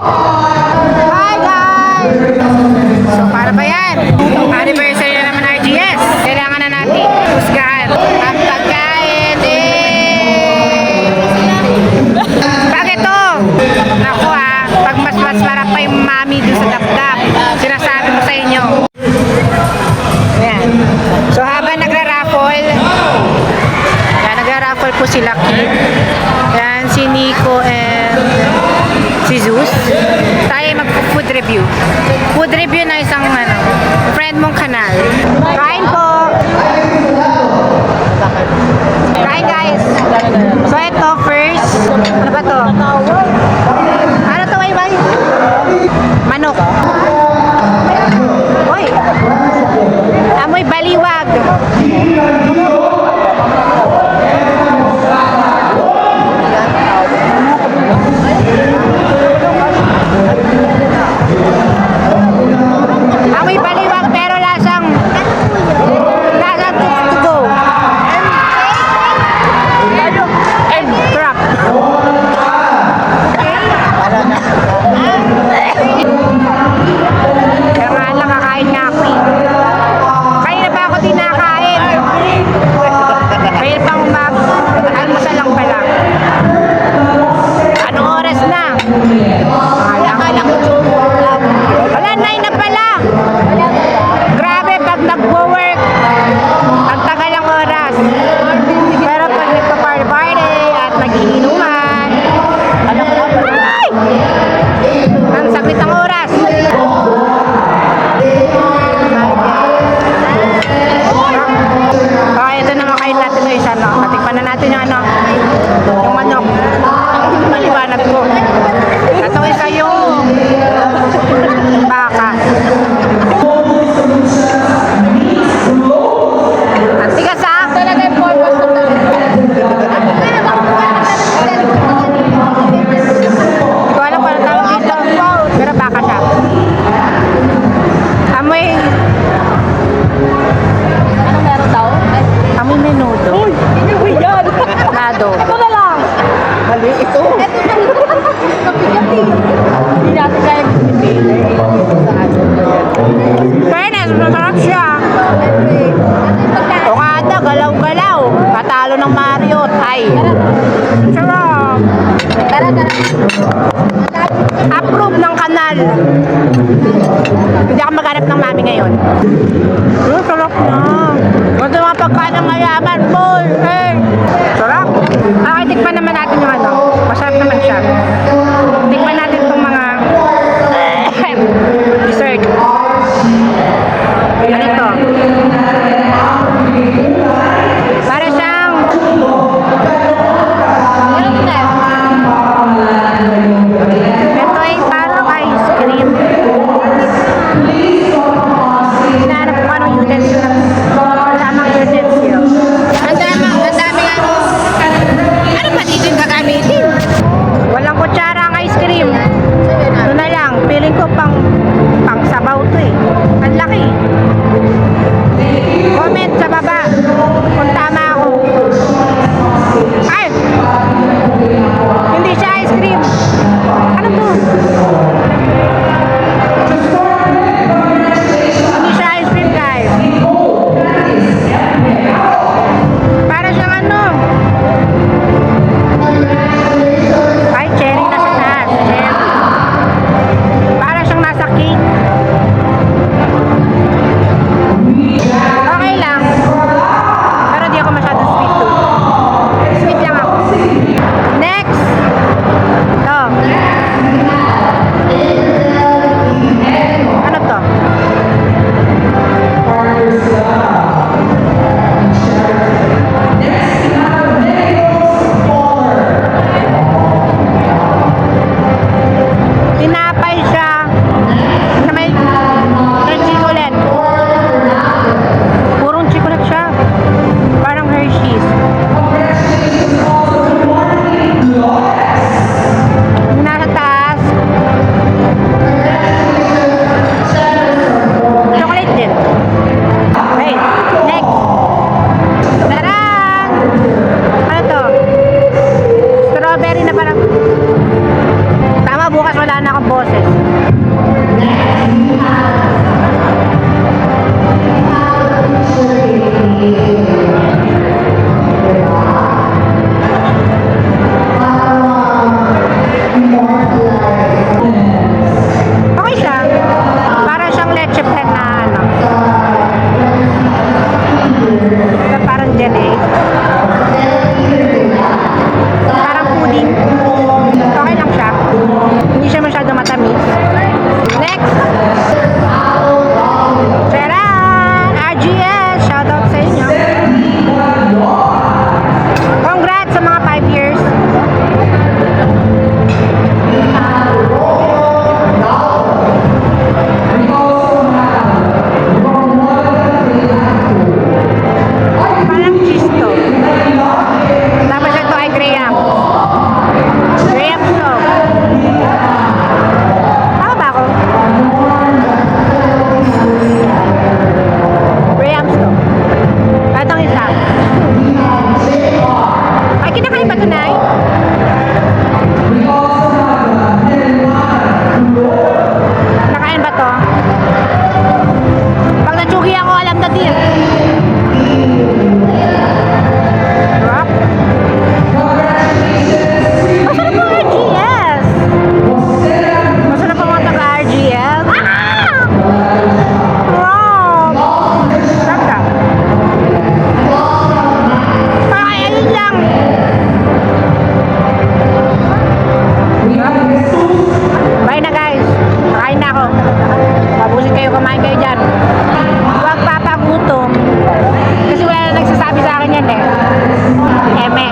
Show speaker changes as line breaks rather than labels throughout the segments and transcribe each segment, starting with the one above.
Hi guys! So para ba yan? Anniversary na naman RGS. Kailangan na natin husgahan ang pagkain. Bakit to? Naku pag mas marap pa yung mami dun sa dapdap. Sinasabi ko sa inyo. Ayan. So habang nagra-raffle, po si Lucky. Yan, si Nico and si Zeus. Tayo mag-food review. Food review na isang friend mong kanal. Kain po! Kain guys! So ito first, ano ba to? Ano to Wayway? Manok. Uy! Amoy baliwag. Amoy baliwag pero lasang to go. And crap. Kaya nga lang kakain nga ako eh. Kaya na ba ako din nakain? Kaya pang almusal lang pala. Anong oras na? Wala, 9 na pala. Grabe pag nag-work, ang tagal ng oras. Pero pag nagpa-party at nag-iinuman, ay! Ang saglit ng oras. Okay, ito naman kain natin ito isa. Natikpan na natin yung yung manok. Maliwanag ko. Ito isa yung baka. Ang tigas talaga yung purpose na ito. Hindi ko alam kung ano tawag dito. Pero baka siya. Amoy. Ano meron daw? Amoy menudo. Uy! Uy yan! Nado. Ito na lang! Mali ito. Ito na lang. Hindi natin kaya fairness, masarap siya. Tungada, galaw-galaw. Katalo ng Mario. Ay. Sarap. Tara. Approve ng kanal. Hindi ako maghanap ng mami ngayon. Sarap na. Gusto mga pagkain ng mayaman, boy. Hey. Sarap. Okay, tikman naman natin yung masarap naman siya. Tikman natin itong mga dessert. Ano ito? Para siyang ito ay parang ice cream. Hinahanap ko anong utensil na tamang utensil. Ang dami ano ba dito yung gagamitin? Walang kutsara ang ice cream. Ito na lang, feeling ko pang sabaw to eh. Ang laki. Comment sa baba kung tama ako. Ay! Hindi siya ice cream. Ano to? Hindi siya ice cream guys. Para siyang ay, cherry na sa taas. Cherry. Para siyang nasa cake. Okay lang. Pero di ako masyadong sweet tooth. ng boses. Okay siya. Parang siyang leche plan na ano. Parang jelly. Parang pudding. Okay lang siya. Hindi siya masyado matamis. Next! Charan! RGS! Shoutout sa inyo. Congrats sa mga 5 years. Parang cheese to. Tapos ito ay Graham. Graham Slow. Tama ba ako? Graham Slow. Itong isa. Ay, kinakain ba ito, Nay? Nakain ba to? Pag natsugi ako, alam na din. Rock. Masarap ang RGS. Masarap ang mga taga-RGS. Ah! Wow! Sarap ka. Ay, ayun lang. Bye na guys. Kain na ako. Mabusin kayo, kumain kayo dyan. Huwag papagutom. Kasi wala na nagsasabi sa akin yan eh. Eme.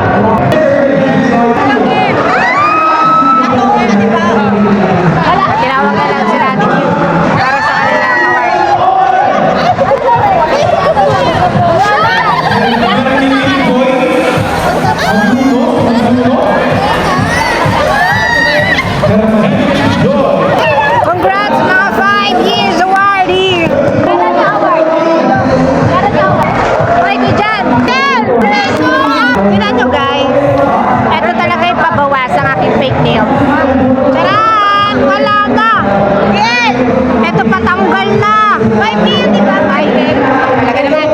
Wala. Tinawag ka lang si Daddy Q. Para sa kanilang award. Congrats mga 5 years awardee! Kailan yung award? Okay ko dyan! Tignan nyo guys, eto talaga yung pabawas ang aking fake nail. Charan! Wala na! Yes! Eto patanggal na! 5 years, di ba? 5 years. Talaga naman.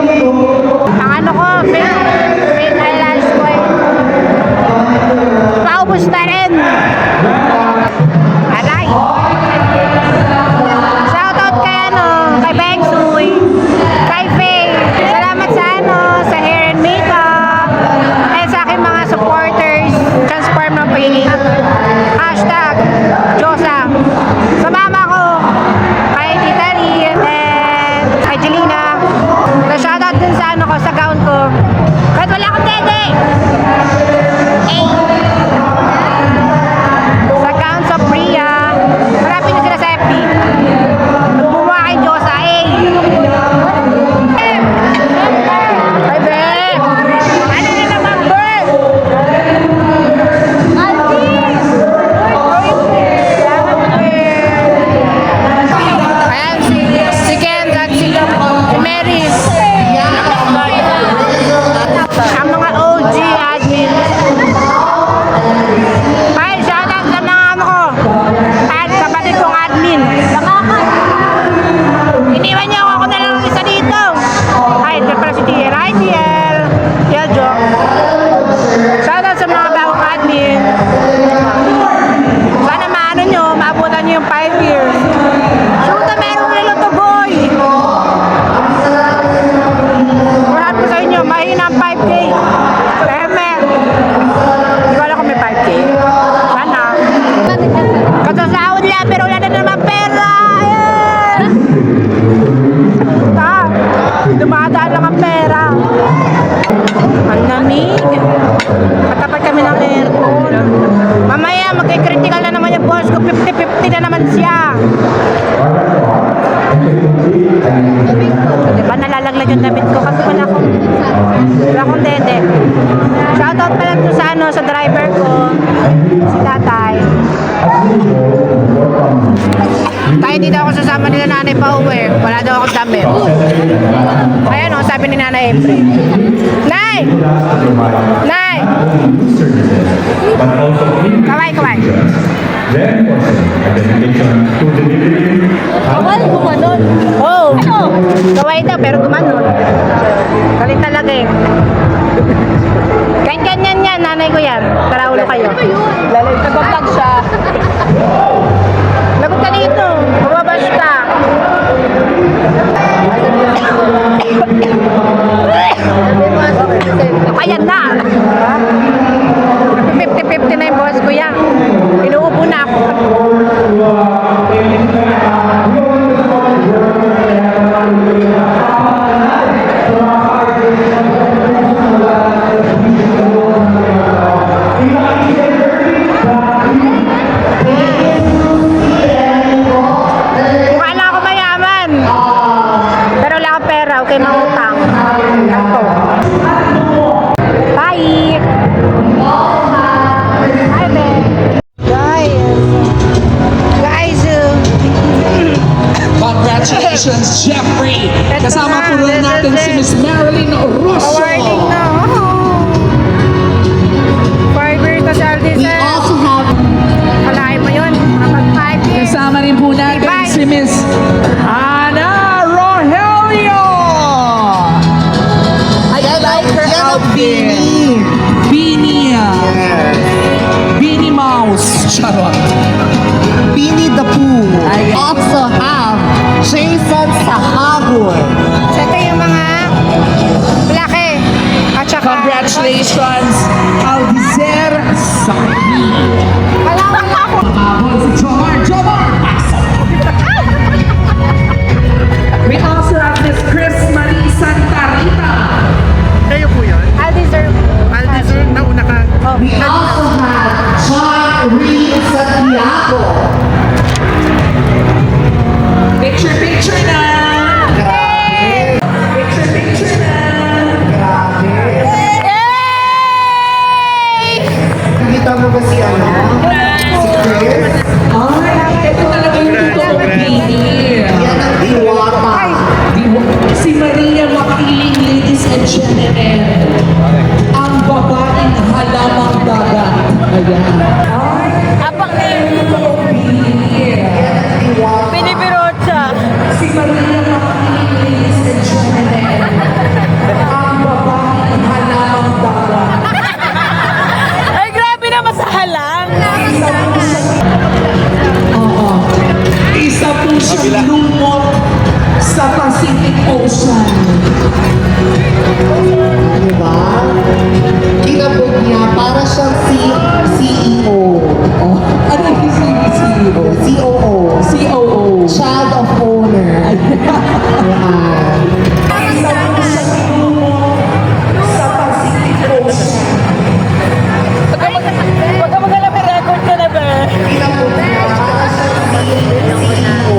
Ang ano ko, fake eyelashes ko eh. Paubos na rin! Aray! Shoutout kay kay Beng Suy, kay Faye. Salamat sa sa hair and makeup. And sa aking mga supporters. Transform ng pagiging. Hashtag Josa. Sa mama ko, kay Tita Lee, and then kay Jelina. Shoutout din sa ko, sa gown ko. Kahit wala akong dede. Sa gown sa Priya. Marapin na sila sa FB. Bumuha kay Diyosa, eh. Ay, be. Ano na naman, be? Ayan, si Ken at si Mary. Ang mga OG admin. Ay, shoutout sa mga ano ko. At kapatid kong admin. Iniwan niyo ako na lang isa dito. Ay, ito pala si TL. Hi, TL. TL Jo. Shoutout sa mga bagong admin. Sana maano nyo, maabutan nyo yung 5 years. Shoota, meron nilo to boy. Maraming ko sa inyo, mahina ang 5K. Eme. Hindi ko alam kung may 5K. Sana. Kasasahod lang, pero wala na naman pera. Ayan. Dumadaan lang ang pera. Ang lamig. Matapat kami ng aircon. Mamaya, magkikritikal na naman yung boss ko. 50-50 na naman siya. Diba nalalaglag yung damit ko kasi wala akong dede. Shoutout pala to sa sa driver ko, si tatay. Tayo hindi daw ako sasama nila nanay pa uwi. Wala daw akong damit. Ayan o, sabi ni Nanay April. Nay! Nay! Kaway, kaway.
reinforcing a dedication to the dignity
Kawal, gumanon.
Oh,
Ano?
kaway daw pero gumanon. Galit talaga eh. Ganyan yan, nanay ko yan. Karaulo kayo.
Lalo, nag-vlog siya.
Lagot ka dito. Mababash ka. Ayan na. 50-50 na yung boss ko yan. Inuupo na ako. Mukha lang ako mayaman. Pero wala akong pera. Okay, mangutang. Ako. Bye! Hi, babe. Guys,
Congratulations, Jeffrey! Kasama po rin natin si Miss Marilyn Rosso.
awarding na. Fiber to Saldi,
We
sir.
also have,
Kalahin mo yun. Kapag 5 years.
kasama rin po natin
Bye.
si Miss Ana Rogelio! I like her outfit. Beanie. Beanie Mouse. Charot.
Winnie the Pooh.
Ay.
Also have Jason Sahagul.
So, ito yung mga laki. At saka,
Congratulations, Aldizer Sakni.
Wala ako.
Habol si Jomar Paso. We also have Miss Chris Marie Santa Rita.
Kayo po yun?
I deserve.
Aldeser, nauna ka.
We also have
John Reed Santiago.
picture na. Picture na.
Nakita mo ba si ano? Si Chris?
Ay, ito talaga yung totoong Beanie.
Yan ang diwata.
Si Maria Makiling, ladies and gentlemen. Ang babaeng halamang dagat. Ayan. Ay,
Apang name.
totoong Beanie.
Pinipirotsa.
Si Maria Makiling, ladies and gentlemen. Ang babaeng halamang dagat.
Ay, grabe na masahalang.
Oo. Isa po siyang lumot sa Pacific Ocean.
Di ba? Kinabog niya para siyang si CEO.
Oh, ano yung CEO?
COO.
COO.
Child of Owner. Yan.
Isa po siyang lumot sa Pacific Ocean.
Huwag ka magala, may record ka na ba?
Kinabog niya para siyang CEO.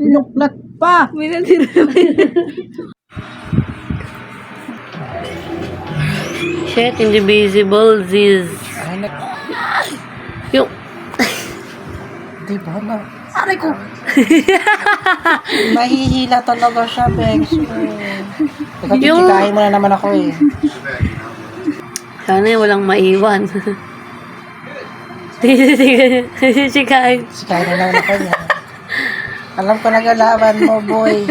Nuklat pa. May natira
Shit, indivisible, Ziz. Yung...
Diba na? Aray ko! Mahihila talaga siya, Bex. Teka, mo na naman ako eh.
Sana walang maiwan. Chikahin.
Kaya na naman ako yan. Alam ko nagalaban mo, boy.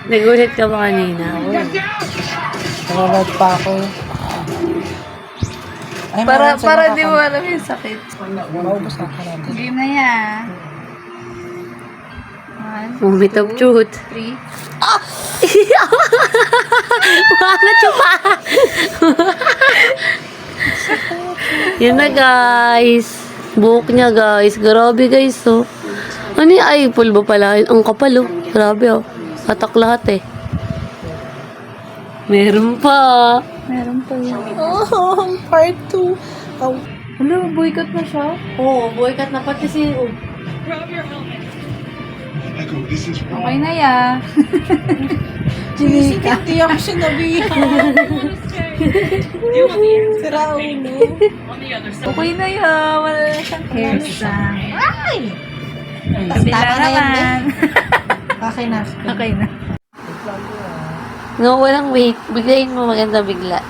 Nagulit ka ba kanina?
Nalulad pa ako eh. Ay,
Para di mo alam yung sakit.
Maubos na ka natin.
Game na yan. 1,
Moment of truth.
3.
Bakit yung pa? Yun na guys. Buhok niya guys. Grabe guys oh. Ano yung eyeball ba pala? Ang kapal oh. Grabe oh. Hatak lahat eh. Meron pa.
Meron pa yan.
Oh, part 2. Oh.
Ano, boycott na siya?
Oo, boycott na pati si... Oh.
Okay na ya.
Chinika. Hindi ako sinabihan. Sira ulo.
Okay na ya. Wala na siyang hairstyle. Ay! Kabila
Tama na yan,
naman.
Okay na.
Okay na.
No, walang wait. Biglayin mo maganda bigla.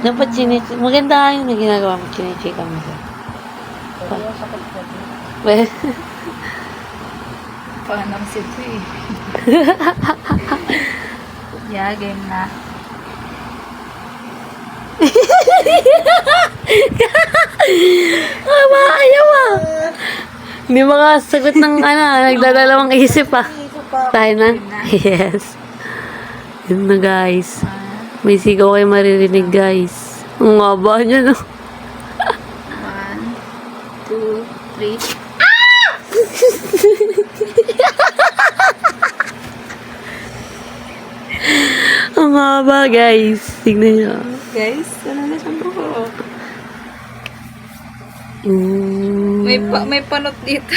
Dapat maganda yung ginagawa mo. Chinichika mo siya. Well,
Panang si Tri. Yeah, game na.
ayaw ah. Hindi makasagot ng nagdadalawang isip ah. Tayo na? Yes. Yun na guys. May sigaw kayo maririnig guys. Ang ngaba niya no.
1, 2, 3.
Ang ngaba guys. Tignan niyo.
Guys, ano na siyang buhok?
Mm.
May panot dito.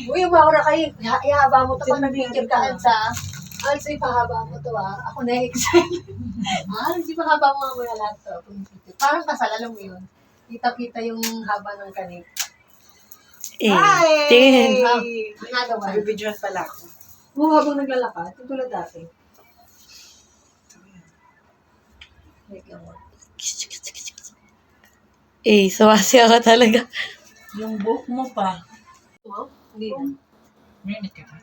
Uy, umawara kayo. Ihaba mo to pag nag-picture ka, Alsa. Alsa, ipahaba mo to Ako na-excite. Alsa, ipahaba mo nga muna lahat to. Parang kasal, alam mo yun. Kita-kita yung haba ng kanig.
Tingin.
Ang nagawa.
Bibidyohan pala ako.
Oo, habang naglalakad. Tulad dati. Wait lang mo.
Sawasi ako talaga.
Yung buhok mo pa.
Wow, hindi na.
Minute ka pa.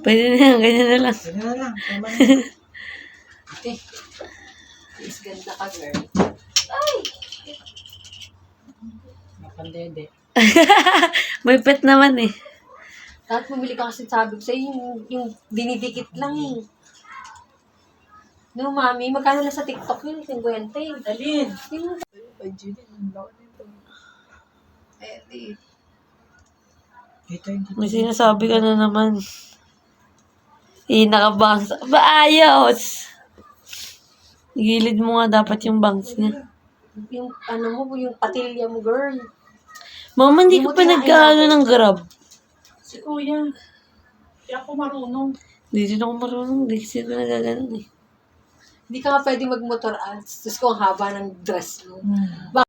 Pwede na yan, ganyan na lang.
Ganyan na lang. Tama na.
Mas ganda ka, girl.
Napandede.
May pet naman eh.
Dapat bumili ka kasi sabi ko sa'yo, yung dinidikit lang eh. No, mami, magkano lang sa TikTok yun? 50 eh.
Alin?
Yung
May sinasabi ka na naman. Nakabangs. Ayos! Gilid mo nga dapat yung bangs niya.
yung ano mo, yung patilya mo, girl.
Mama, hindi ka pa nagkaano ng grab.
Si Kuya. Kaya ako marunong.
Hindi din ako marunong. Hindi kasi ako nagaganon eh.
Hindi ka nga pwede magmotor, Als. Tapos kung haba ng dress mo.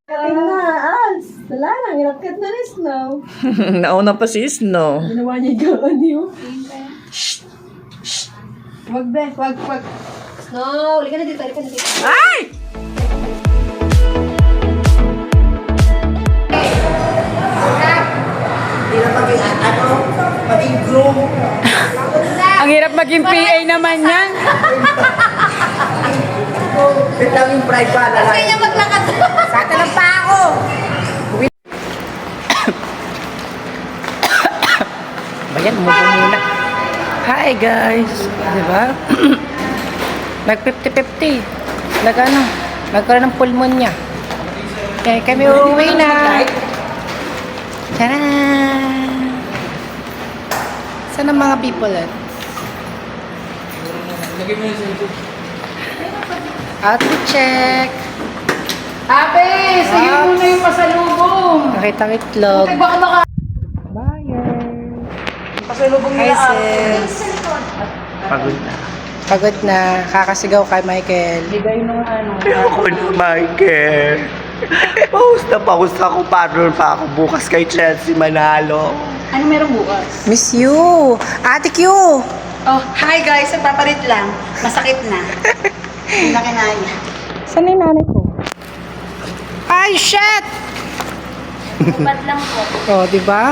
Kaya na, Als. Wala lang, hirapkat na rin snow.
Nauna pa si Snow.
Ginawa niya gawin niyo. Wag, be. Wag.
No, halika na dito, halika na dito.
Ay! Ang hirap maging PA naman yan.
Kaya maglakad.
Satalang pa ako. Bayan, umupo muna. Hi guys. Diba? Nag 50-50. Nagkaroon ng pulmonya. Kaya kami uuwi na. Tara! Saan ang mga people at? Outfit check.
Ate, sa'yo muna yung pasalubong.
Nakitang itlog.
Baka
Buyer.
pasalubong
Hi,
nila.
sis. Pagod na. Kakasigaw kay Michael.
Bigay nung ano.
Ako na, Michael. Paus na paus ako. Paano pa ako bukas kay Chelsea manalo?
Ano meron bukas?
Miss you. Ate Q.
Oh, hi guys. Nagpapalit lang. Masakit na. Hindi na kinaya.
Saan na yung nanay ko? Ay, shit!
Upat lang po.
Oh, di ba?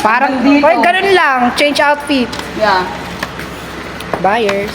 Parang dito. Oy, ganun lang. Change outfit.
Yeah.
Buyers.